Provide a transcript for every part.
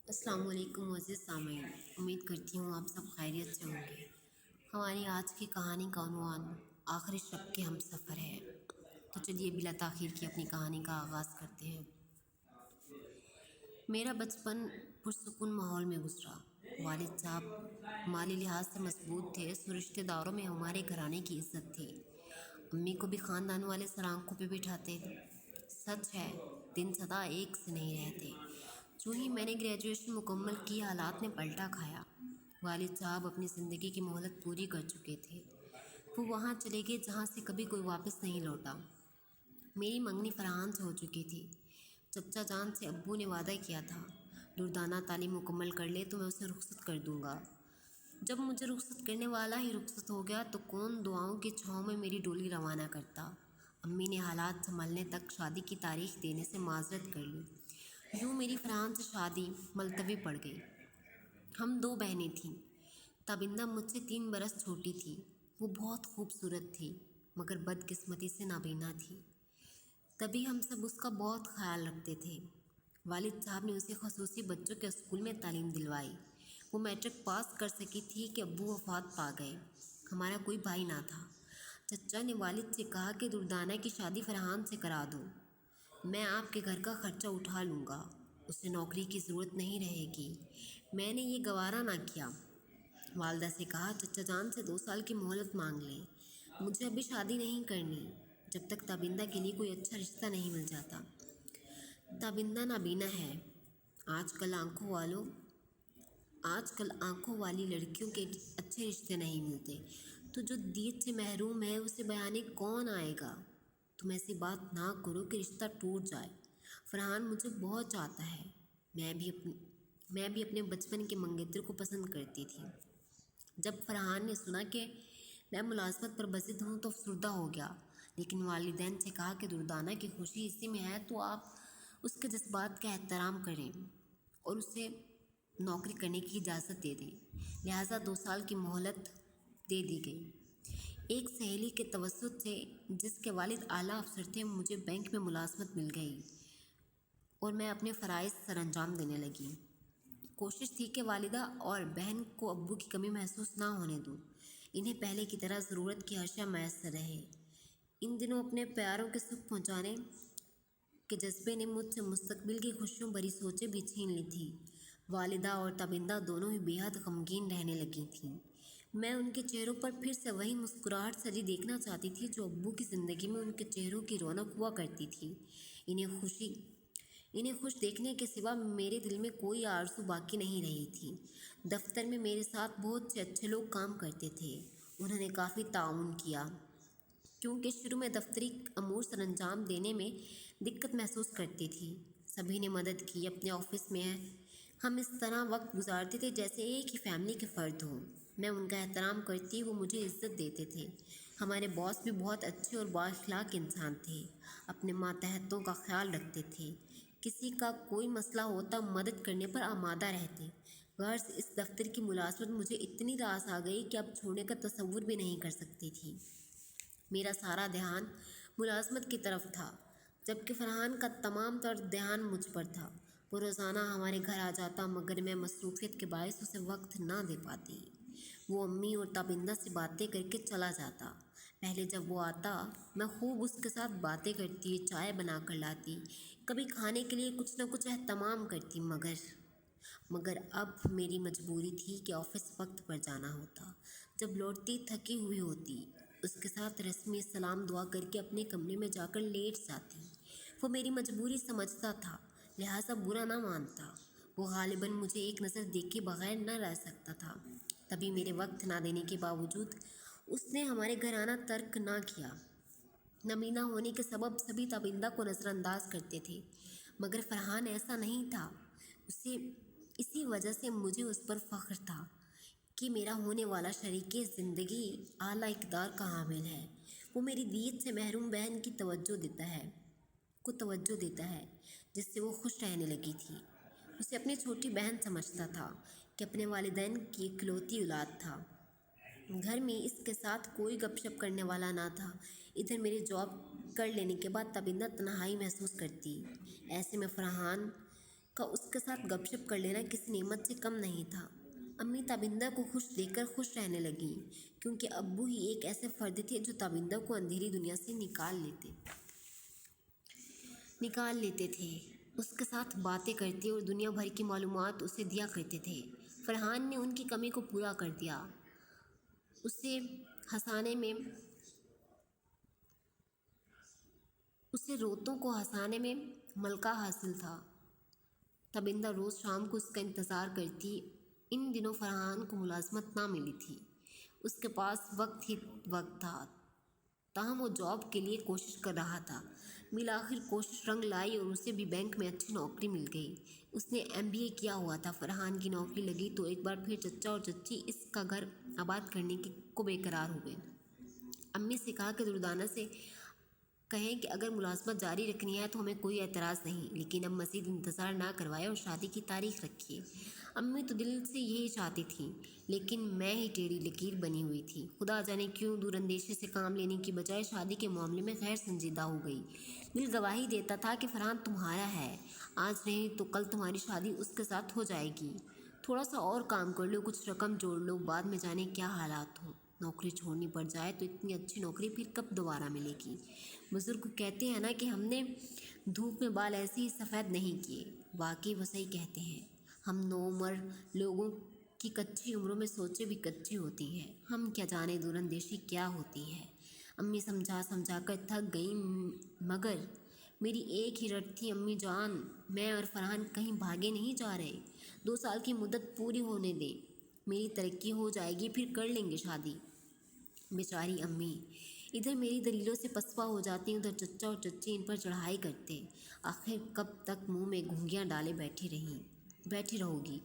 अस्सलाम वालेकुम मुअज़्ज़िज़ सामीन। उम्मीद करती हूँ आप सब खैरियत से होंगे। हमारी आज की कहानी का उन्वान आखिरी शब के हम सफ़र है। तो चलिए बिला ताख़ीर की अपनी कहानी का आगाज़ करते हैं। मेरा बचपन पुरसुकून माहौल में गुजरा। वालिद साहब माली लिहाज से मजबूत थे, सो रिश्तेदारों में हमारे घराने की इज्जत थी। अम्मी को भी ख़ानदान वाले सर आंखों पे बिठाते। सच है, दिन सदा एक से नहीं रहते। जो ही मैंने ग्रेजुएशन मुकम्मल की, हालात ने पलटा खाया। वालिद साहब अपनी ज़िंदगी की मोहलत पूरी कर चुके थे। वो वहाँ चले गए जहाँ से कभी कोई वापस नहीं लौटा। मेरी मंगनी फरहान से हो चुकी थी। चचा जान से अब्बू ने वादा किया था, दुर्दाना तालीम मुकम्मल कर ले तो मैं उसे रुखसत कर दूंगा। जब मुझे रुखसत करने वाला ही रुखसत हो गया तो कौन दुआओं की छाँव में मेरी डोली रवाना करता। अम्मी ने हालात संभलने तक शादी की तारीख देने से माजरत कर ली। यूँ मेरी फरहान से शादी मुलतवी पड़ गई। हम दो बहनें थीं। ताबिंदा मुझसे 3 बरस छोटी थी। वो बहुत खूबसूरत थी, मगर बदकिस्मती से नाबीना थी। तभी हम सब उसका बहुत ख्याल रखते थे। वालिद साहब ने उसे खसूसी बच्चों के स्कूल में तालीम दिलवाई। वो मैट्रिक पास कर सकी थी कि अब्बू वफात पा गए। हमारा कोई भाई ना था। चचा ने वालिद से कहा कि दुर्दाना की शादी फरहान से करा दो, मैं आपके घर का खर्चा उठा लूँगा, उसे नौकरी की ज़रूरत नहीं रहेगी। मैंने ये गवारा ना किया। वालदा से कहा, चचा जान से 2 साल की मोहलत मांग लें, मुझे अभी शादी नहीं करनी जब तक ताबिंदा के लिए कोई अच्छा रिश्ता नहीं मिल जाता। ताबिंदा नाबीना है। आजकल आंखों वालों आजकल आंखों वाली लड़कियों के अच्छे रिश्ते नहीं मिलते, तो जो दीद से महरूम है उसे बयाने कौन आएगा। तुम ऐसी बात ना करो कि रिश्ता टूट जाए। फरहान मुझे बहुत चाहता है। मैं भी अपने बचपन के मंगेतर को पसंद करती थी। जब फरहान ने सुना कि मैं मुलाजमत पर बसित हूँ तो अफसरदा हो गया, लेकिन वालिदैन से कहा कि दुर्दाना की खुशी इसी में है, तो आप उसके जज्बात का एहतराम करें और उसे नौकरी करने की इजाज़त दे दें। लिहाजा 2 साल की मोहलत दे दी गई। एक सहेली के तवस्सुत से, जिसके वालिद आला अफसर थे, मुझे बैंक में मुलाजमत मिल गई और मैं अपने फ़राइज़ सर अंजाम देने लगी। कोशिश थी कि वालिदा और बहन को अब्बू की कमी महसूस ना होने दूँ। इन्हें पहले की तरह ज़रूरत की अशिया मैसर रहे। इन दिनों अपने प्यारों के सुख पहुँचाने के जज्बे ने मुझसे मुस्तकबिल की खुशियों भरी सोचें भी छीन ली थी। वालिदा और ताबिंदा दोनों ही बेहद गमगीन रहने लगी थीं। मैं उनके चेहरों पर फिर से वही मुस्कुराहट सजी देखना चाहती थी जो अब्बू की ज़िंदगी में उनके चेहरों की रौनक हुआ करती थी। इन्हें खुश देखने के सिवा मेरे दिल में कोई आरज़ू बाकी नहीं रही थी। दफ्तर में मेरे साथ बहुत से अच्छे लोग काम करते थे। उन्होंने काफ़ी ताउन किया, क्योंकि शुरू में दफ्तरी अमूर सर अंजाम देने में दिक्कत महसूस करती थी। सभी ने मदद की। अपने ऑफिस में हम इस तरह वक्त गुजारते थे जैसे एक ही फैमिली के फ़र्द हों। मैं उनका एहतराम करती, वो मुझे इज़्ज़त देते थे। हमारे बॉस भी बहुत अच्छे और बाअखलाक इंसान थे। अपने मातहतों का ख्याल रखते थे। किसी का कोई मसला होता मदद करने पर आमादा रहते। गर्ज इस दफ्तर की मुलाजमत मुझे इतनी रास आ गई कि अब छोड़ने का तसव्वुर भी नहीं कर सकती थी। मेरा सारा ध्यान मुलाजमत की तरफ था, जबकि फरहान का तमाम तर ध्यान मुझ पर था। वो रोज़ाना हमारे घर आ जाता, मगर मैं मसरूफ़ियत के बायस उसे वक्त ना दे पाती। वो अम्मी और ताबिंदा से बातें करके चला जाता। पहले जब वो आता, मैं खूब उसके साथ बातें करती, चाय बना कर लाती, कभी खाने के लिए कुछ न कुछ एहतमाम करती, मगर अब मेरी मजबूरी थी कि ऑफिस वक्त पर जाना होता। जब लौटती थकी हुई होती, उसके साथ रस्मी सलाम दुआ करके अपने कमरे में जाकर लेट जाती। वो मेरी मजबूरी समझता था, लिहाजा बुरा ना मानता। वो गालिबन मुझे एक नज़र देखे बगैर न रह सकता था। तभी मेरे वक्त ना देने के बावजूद उसने हमारे घर आना तर्क ना किया। नमीना होने के सबब सभी ताबिंदा को नज़रअंदाज करते थे, मगर फरहान ऐसा नहीं था। उसे इसी वजह से मुझे उस पर फ़ख्र था कि मेरा होने वाला शरीके ज़िंदगी आला इक़दार का हामिल है। वो मेरी दीद से महरूम बहन की तवज्जो देता है, जिससे वो खुश रहने लगी थी। उसे अपनी छोटी बहन समझता था कि अपने वालिदैन की इकलौती औलाद था। घर में इसके साथ कोई गपशप करने वाला ना था। इधर मेरी जॉब कर लेने के बाद ताबिंदा तन्हाई महसूस करती। ऐसे में फरहान का उसके साथ गपशप कर लेना किसी नेमत से कम नहीं था। अम्मी ताबिंदा को खुश देखकर खुश रहने लगी, क्योंकि अब्बू ही एक ऐसे फर्द थे जो ताबिंदा को अंधेरी दुनिया से निकाल लेते थे। उसके साथ बातें करते और दुनिया भर की मालूमात उसे दिया करते थे। फरहान ने उनकी कमी को पूरा कर दिया। उसे हंसाने में उसे रोतों को हंसाने में मलका हासिल था। तबिंदा रोज़ शाम को उसका इंतज़ार करती। इन दिनों फरहान को मुलाजमत ना मिली थी। उसके पास वक्त ही वक्त था, ताहम वो जॉब के लिए कोशिश कर रहा था। मिल आखिर कोशिश रंग लाई और उसे भी बैंक में अच्छी नौकरी मिल गई। उसने MBA किया हुआ था। फरहान की नौकरी लगी तो एक बार फिर चचा और चच्ची इसका घर आबाद करने को बेकरार हो गए। अम्मी से कहा कि दुर्दाना से कहें कि अगर मुलाजमत जारी रखनी है तो हमें कोई एतराज़ नहीं, लेकिन अब मज़ीद इंतज़ार ना करवाए और शादी की तारीख रखिए। अम्मी तो दिल से यही चाहती थी, लेकिन मैं ही टेढ़ी लकीर बनी हुई थी। खुदा जाने क्यों दूरंदेशी से काम लेने की बजाय शादी के मामले में गैर संजीदा हो गई। दिल गवाही देता था कि फरहान तुम्हारा है, आज नहीं तो कल तुम्हारी शादी उसके साथ हो जाएगी। थोड़ा सा और काम कर लो, कुछ रकम जोड़ लो, बाद में जाने क्या हालात हो। नौकरी छोड़नी पड़ जाए तो इतनी अच्छी नौकरी फिर कब दोबारा मिलेगी। बुजुर्ग कहते हैं ना कि हमने धूप में बाल ऐसे ही सफ़ेद नहीं किए। वाकई वो सही कहते हैं। हम नौउम्र लोगों की कच्ची उम्रों में सोचें भी कच्ची होती है। हम क्या जाने दूरंदेशी क्या होती है। अम्मी समझा समझा कर थक गई, मगर मेरी एक ही रट थी, अम्मी जान, मैं और फरहान कहीं भागे नहीं जा रहे। 2 साल की मुद्दत पूरी होने दे, मेरी तरक्की हो जाएगी, फिर कर लेंगे शादी। बेचारी अम्मी, इधर मेरी दलीलों से पसपा हो जाती, उधर चचा और चच्ची इन पर चढ़ाई करते। आखिर कब तक मुंह में घुंघियाँ डाले बैठी रहोगी।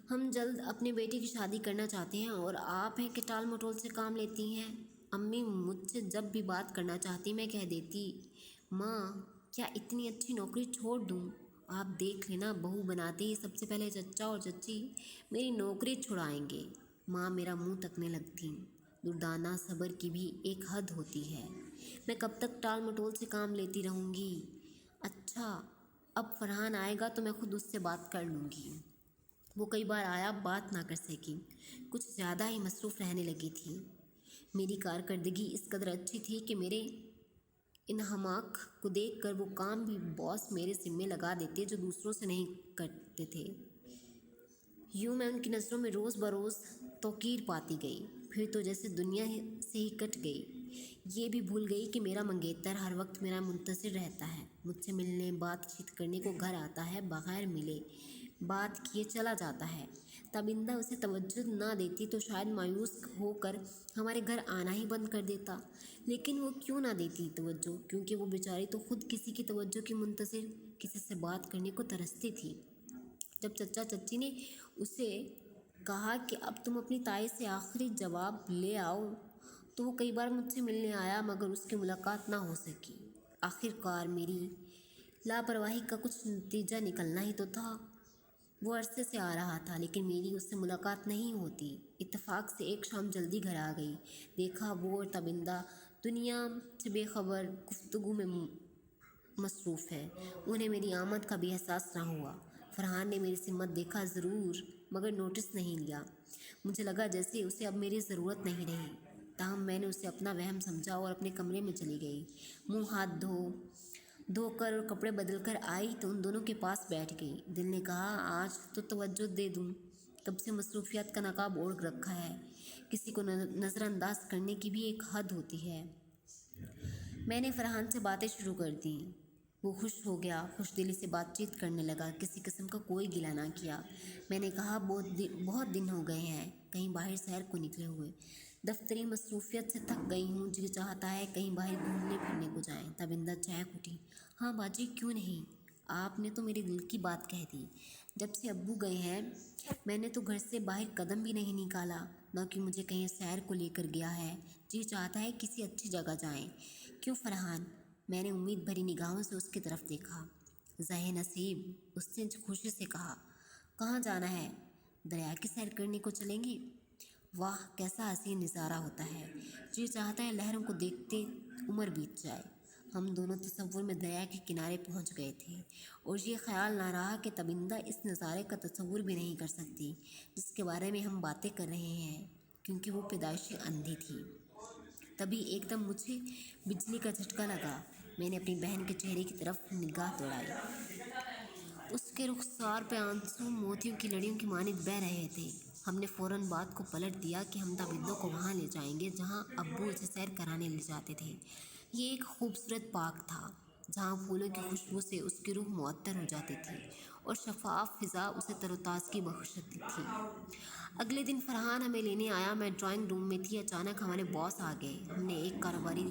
हम जल्द अपने बेटे की शादी करना चाहते हैं और आप हैं कि टाल मटोल से काम लेती हैं। अम्मी मुझसे जब भी बात करना चाहती मैं कह देती, माँ क्या इतनी अच्छी नौकरी छोड़ दूँ। आप देख लेना, बहू बनाते ही सबसे पहले चचा और चच्ची मेरी नौकरी छुड़ाएंगे। माँ मेरा मुंह तकने लगती। दुर्दाना, सब्र की भी एक हद होती है। मैं कब तक टाल मटोल से काम लेती रहूँगी। अच्छा, अब फरहान आएगा तो मैं खुद उससे बात कर लूँगी। वो कई बार आया, बात ना कर सकी, कुछ ज़्यादा ही मसरूफ़ रहने लगी थी। मेरी कारकर्दगी इस कदर अच्छी थी कि मेरे इन हमाक को देख कर वो काम भी बॉस मेरे ज़िम्मे लगा देते जो दूसरों से नहीं करते थे। यूँ मैं उनकी नज़रों में रोज़ बरोज़ तौकीर पाती गई। फिर तो जैसे दुनिया से ही कट गई। ये भी भूल गई कि मेरा मंगेतर हर वक्त मेरा मुंतज़िर रहता है, मुझसे मिलने बातचीत करने को घर आता है, बग़ैर मिले बात किए चला जाता है। ताबिंदा उसे तवज्जो ना देती तो शायद मायूस होकर हमारे घर आना ही बंद कर देता। लेकिन वो क्यों ना देती तवज्जो, क्योंकि वो बेचारी तो खुद किसी की तवज्जो की मुंतज़िर, किसी से बात करने को तरसती थी। जब चचा चच्ची ने उसे कहा कि अब तुम अपनी ताई से आखिरी जवाब ले आओ, तो वो कई बार मुझसे मिलने आया, मगर उसकी मुलाकात ना हो सकी। आखिरकार मेरी लापरवाही का कुछ नतीजा निकलना ही तो था। वो अरसे से आ रहा था, लेकिन मेरी उससे मुलाकात नहीं होती। इत्तेफाक से एक शाम जल्दी घर आ गई। देखा वो और ताबिंदा दुनिया से बेखबर गुफ्तगू में मसरूफ़ है। उन्हें मेरी आमद का भी एहसास ना हुआ। फरहान ने मेरी सिमत देखा ज़रूर, मगर नोटिस नहीं लिया। मुझे लगा जैसे उसे अब मेरी ज़रूरत नहीं रही। ताहम मैंने उसे अपना वहम समझा और अपने कमरे में चली गई। मुंह हाथ धोकर और कपड़े बदल कर आई तो उन दोनों के पास बैठ गई। दिल ने कहा, आज तो तवज्जो दे दूँ, कब से मसरूफियत का नकाब ओढ़ रखा है। किसी को नज़रअंदाज करने की भी एक हद होती है। मैंने फरहान से बातें शुरू कर दी। वो खुश हो गया, खुशदिली से बातचीत करने लगा, किसी किस्म का कोई गिला ना किया। मैंने कहा, बहुत दिन हो गए हैं कहीं बाहर सैर को निकले हुए। दफ्तरी मसरूफियत से थक गई हूँ, जी चाहता है कहीं बाहर घूमने फिरने को जाएं। ताबिंदा चहक उठी। हाँ बाजी, क्यों नहीं, आपने तो मेरे दिल की बात कह दी। जब से अब्बू गए हैं मैंने तो घर से बाहर कदम भी नहीं निकाला, न कि मुझे कहीं सैर को लेकर गया है। जी चाहता है किसी अच्छी जगह जाएं। क्यों फरहान? मैंने उम्मीद भरी निगाहों से उसकी तरफ देखा। ज़हे नसीब, उसने खुशी से कहा। कहाँ जाना है? दरिया की सैर करने को चलेंगे। वाह, कैसा हसीन नज़ारा होता है। जी चाहता है लहरों को देखते उम्र बीत जाए। ہم دونوں تصور میں دریا کے کنارے پہنچ گئے تھے اور یہ خیال نہ رہا کہ تبندہ اس نظارے کا تصور بھی نہیں کر سکتی جس کے بارے میں ہم باتیں کر رہے ہیں، کیونکہ وہ پیدائشی اندھی تھی۔ تبھی ایک دم مجھے بجلی کا جھٹکا لگا۔ میں نے اپنی بہن کے چہرے کی طرف نگاہ دوڑائی۔ اس کے رخسار پہ آنسو موتیوں کی لڑیوں کی مانند بہہ رہے تھے۔ ہم نے فوراً بات کو پلٹ دیا کہ ہم تابندوں کو وہاں لے جائیں گے جہاں ابو اسے سیر کرانے لے جاتے تھے۔ یہ ایک خوبصورت پارک تھا جہاں پھولوں کی خوشبو سے اس کی روح معطر ہو جاتی تھی اور شفاف فضا اسے تر و تازگی بخشتی تھی۔ اگلے دن فرحان ہمیں لینے آیا۔ میں ڈرائنگ روم میں تھی، اچانک ہمارے باس آ گئے۔ ہم نے ایک کاروباری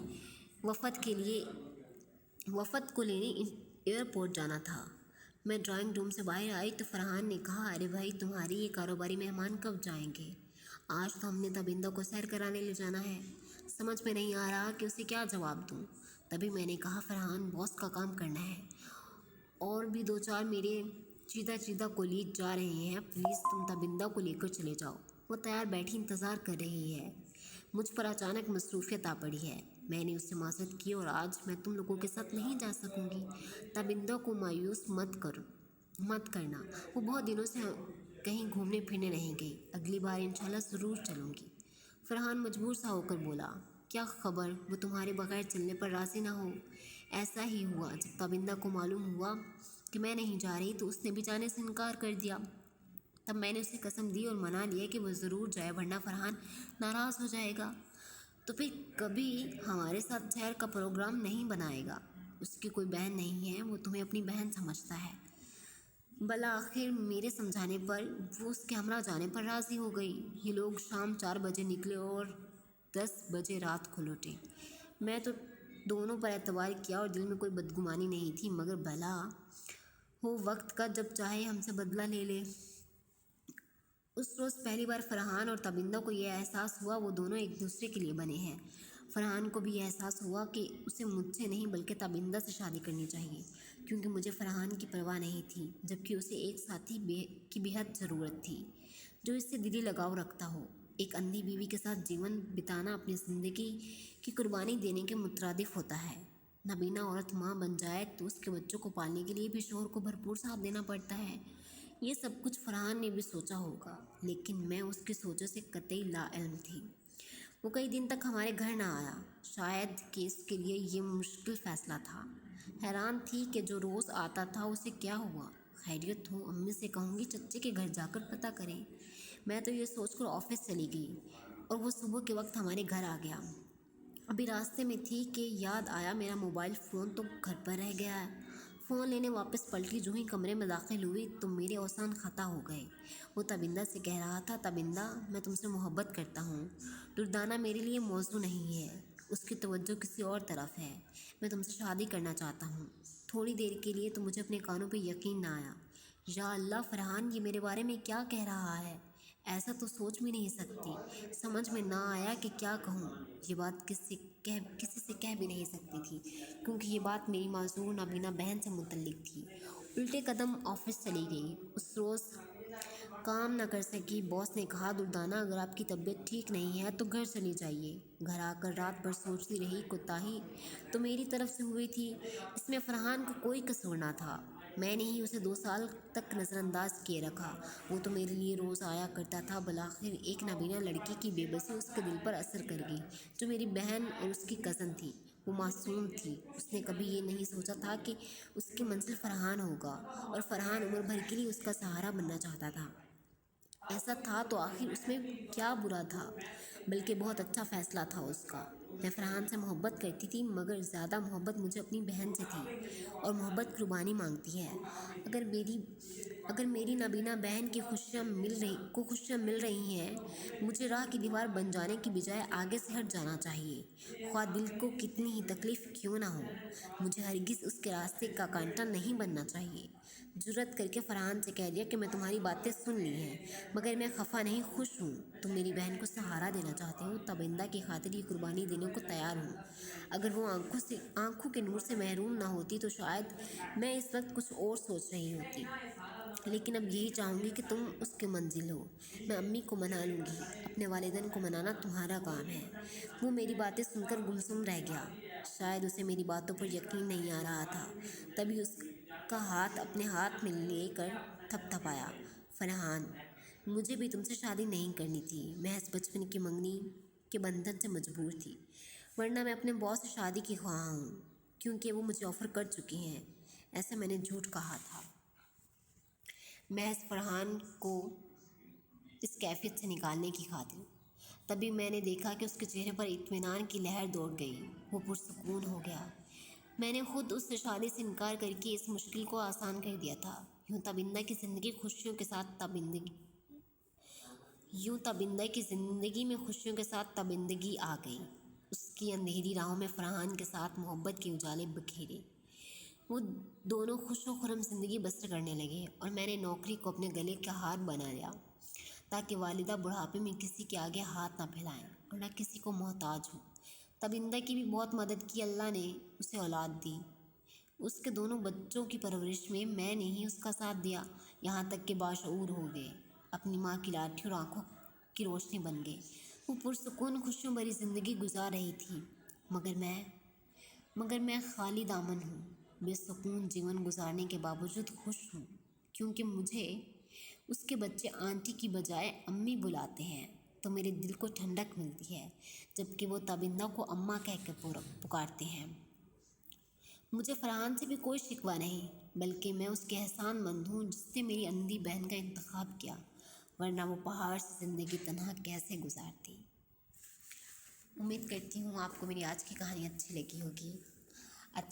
وفد کو لینے ایئرپورٹ جانا تھا۔ میں ڈرائنگ روم سے باہر آئی تو فرحان نے کہا، ارے بھائی، تمہاری یہ کاروباری مہمان کب جائیں گے؟ آج تو ہم نے تبندہ کو سیر کرانے لے جانا ہے۔ سمجھ میں نہیں آ رہا کہ اسے کیا جواب دوں۔ تبھی میں نے کہا، فرحان، باس کا کام کرنا ہے اور بھی 2-4 میرے چیدہ کولیگ جا رہے ہیں، پلیز تم تبندہ کو لے کر چلے جاؤ، وہ تیار بیٹھی انتظار کر رہی ہے۔ مجھ پر اچانک مصروفیت آ پڑی ہے۔ میں نے اس سے معذرت کی اور آج میں تم لوگوں کے ساتھ نہیں جا سکوں گی۔ تبندہ کو مایوس مت کرنا، وہ بہت دنوں سے کہیں گھومنے پھرنے نہیں گئی، اگلی بار انشاءاللہ ضرور چلوں گی۔ فرحان مجبور سا ہو کر بولا، کیا خبر وہ تمہارے بغیر چلنے پر راضی نہ ہو؟ ایسا ہی ہوا، جب تبندہ کو معلوم ہوا کہ میں نہیں جا رہی تو اس نے بھی جانے سے انکار کر دیا۔ تب میں نے اسے قسم دی اور منا لیا کہ وہ ضرور جائے، ورنہ فرحان ناراض ہو جائے گا تو پھر کبھی ہمارے ساتھ سیر کا پروگرام نہیں بنائے گا۔ اس کی کوئی بہن نہیں ہے، وہ تمہیں اپنی بہن سمجھتا ہے۔ بالآخر میرے سمجھانے پر وہ اس کے ہمراہ جانے پر راضی ہو گئی۔ یہ لوگ شام 4 بجے نکلے اور 10 بجے رات کو لوٹے۔ میں تو دونوں پر اعتبار کیا اور دل میں کوئی بدگمانی نہیں تھی، مگر بھلا ہو وقت کا، جب چاہے ہم سے بدلہ لے لے۔ اس روز پہلی بار فرحان اور تبندہ کو یہ احساس ہوا وہ دونوں ایک دوسرے کے لیے بنے ہیں۔ فرحان کو بھی یہ احساس ہوا کہ اسے مجھ سے نہیں بلکہ تبندہ سے شادی کرنی چاہیے، کیونکہ مجھے فرحان کی پرواہ نہیں تھی، جبکہ اسے ایک ساتھی کی بےحد ضرورت تھی جو اس سے دلی لگاؤ رکھتا ہو۔ ایک اندھی بیوی کے ساتھ جیون بتانا اپنی زندگی کی قربانی دینے کے مترادف ہوتا ہے۔ نابینا عورت ماں بن جائے تو اس کے بچوں کو پالنے کے لیے بھی شوہر کو بھرپور ساتھ دینا پڑتا ہے۔ یہ سب کچھ فرحان نے بھی سوچا ہوگا، لیکن میں اس کی سوچوں سے قطعی لا علم تھی۔ وہ کئی دن تک ہمارے گھر نہ آیا، شاید کہ اس کے لیے یہ مشکل فیصلہ تھا۔ حیران تھی کہ جو روز آتا تھا اسے کیا ہوا۔ خیریت ہو، امی سے کہوں گی چچے کے گھر جا کر پتہ کریں۔ میں تو یہ سوچ کر آفس چلی گئی اور وہ صبح کے وقت ہمارے گھر آ گیا۔ ابھی راستے میں تھی کہ یاد آیا میرا موبائل فون تو گھر پر رہ گیا ہے۔ فون لینے واپس پلٹی، جو ہی کمرے میں داخل ہوئی تو میرے اوسان خطا ہو گئے۔ وہ تبندہ سے کہہ رہا تھا، تبندہ، میں تم سے محبت کرتا ہوں۔ دردانہ میرے لیے موضوع نہیں ہے، اس کی توجہ کسی اور طرف ہے۔ میں تم سے شادی کرنا چاہتا ہوں۔ تھوڑی دیر کے لیے تو مجھے اپنے کانوں پہ یقین نہ آیا۔ یا اللہ، فرحان یہ میرے بارے میں کیا کہہ رہا ہے؟ ایسا تو سوچ بھی نہیں سکتی۔ سمجھ میں نہ آیا کہ کیا کہوں۔ یہ بات کسی سے کہہ بھی نہیں سکتی تھی، کیونکہ یہ بات میری معذور نابینا بہن سے متعلق تھی۔ الٹے قدم آفس چلی گئی۔ اس روز کام نہ کر سکی۔ باس نے کہا، دردانہ، اگر آپ کی طبیعت ٹھیک نہیں ہے تو گھر چلی جائیے۔ گھر آ کر رات بھر سوچتی رہی۔ کوتاہی تو میری طرف سے ہوئی تھی، اس میں فرحان کا کوئی قصور نہ تھا۔ میں نے ہی اسے 2 سال تک نظر انداز کیے رکھا۔ وہ تو میرے لیے روز آیا کرتا تھا۔ بالآخر ایک نابینا لڑکی کی بے بسی اس کے دل پر اثر کر گئی، جو میری بہن اور اس کی کزن تھی۔ وہ معصوم تھی، اس نے کبھی یہ نہیں سوچا تھا کہ اس کی منزل فرحان ہوگا اور فرحان عمر بھر کے لیے اس کا سہارا بننا چاہتا تھا۔ ایسا تھا تو آخر اس میں کیا برا تھا؟ بلکہ بہت اچھا فیصلہ تھا اس کا۔ میں فرحان سے محبت کرتی تھی، مگر زیادہ محبت مجھے اپنی بہن سے تھی، اور محبت قربانی مانگتی ہے۔ اگر میری نابینا بہن کی خوشیاں مل رہی ہیں، مجھے راہ کی دیوار بن جانے کی بجائے آگے سے ہٹ جانا چاہیے، خواہ دل کو کتنی ہی تکلیف کیوں نہ ہو۔ مجھے ہرگز اس کے راستے کا کانٹا نہیں بننا چاہیے۔ جرأت کر کے فرحان سے کہہ دیا کہ میں تمہاری باتیں سن لی ہیں، مگر میں خفا نہیں، خوش ہوں۔ تم میری بہن کو سہارا دینا چاہتے ہو، تبندہ کی خاطر یہ قربانی دینے کو تیار ہوں۔ اگر وہ آنکھوں کے نور سے محروم نہ ہوتی تو شاید میں اس وقت کچھ اور سوچ رہی ہوتی، لیکن اب یہی چاہوں گی کہ تم اس کی منزل ہو۔ میں امی کو منا لوں گی، اپنے والدین کو منانا تمہارا کام ہے۔ وہ میری باتیں سن کر گمسم رہ گیا۔ شاید اسے میری باتوں پر یقین نہیں آ رہا تھا، تبھی اس کا ہاتھ اپنے ہاتھ میں لے کر تھپ تھپایا۔ فرحان، مجھے بھی تم سے شادی نہیں کرنی تھی، محض بچپن کی منگنی کے بندھن سے مجبور تھی، ورنہ میں اپنے باس سے شادی کی خواہاں ہوں، کیونکہ وہ مجھے آفر کر چکے ہیں۔ ایسا میں نے جھوٹ کہا تھا، محض فرحان کو اس کیفیت سے نکالنے کی خاطر۔ تبھی میں نے دیکھا کہ اس کے چہرے پر اطمینان کی لہر دوڑ گئی، وہ پرسکون ہو گیا۔ میں نے خود اس سے شادی سے انکار کر کے اس مشکل کو آسان کر دیا تھا۔ یوں تابندہ کی زندگی میں خوشیوں کے ساتھ تابندگی آ گئی۔ اس کی اندھیری راہوں میں فرحان کے ساتھ محبت کے اجالے بکھیرے۔ وہ دونوں خوش و خرم زندگی بسر کرنے لگے، اور میں نے نوکری کو اپنے گلے کا ہار بنا لیا، تاکہ والدہ بڑھاپے میں کسی کے آگے ہاتھ نہ پھیلائیں اور نہ کسی کو محتاج ہو۔ تابندہ کی بھی بہت مدد کی، اللہ نے اسے اولاد دی۔ اس کے دونوں بچوں کی پرورش میں میں نے ہی اس کا ساتھ دیا، یہاں تک کہ باشعور ہو گئے، اپنی ماں کی لاٹھی اور آنکھوں کی روشنی بن گئے۔ وہ پرسکون خوشیوں بھری زندگی گزار رہی تھی، مگر میں خالی دامن ہوں، بے سکون جیون گزارنے کے باوجود خوش ہوں، کیونکہ مجھے اس کے بچے آنٹی کی بجائے امی بلاتے ہیں تو میرے دل کو ٹھنڈک ملتی ہے، جبکہ وہ تابندہ کو اماں کہہ کے پکارتے ہیں۔ مجھے فرحان سے بھی کوئی شکوہ نہیں، بلکہ میں اس کے احسان مند ہوں جس نے میری اندھی بہن کا انتخاب کیا، ورنہ وہ پہاڑ سے زندگی تنہا کیسے گزارتی۔ امید کرتی ہوں آپ کو میری آج کی کہانی اچھی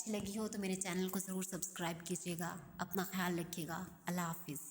لگی ہو تو میرے چینل کو ضرور سبسکرائب کیجیے گا۔ اپنا خیال رکھیے گا۔ اللہ حافظ۔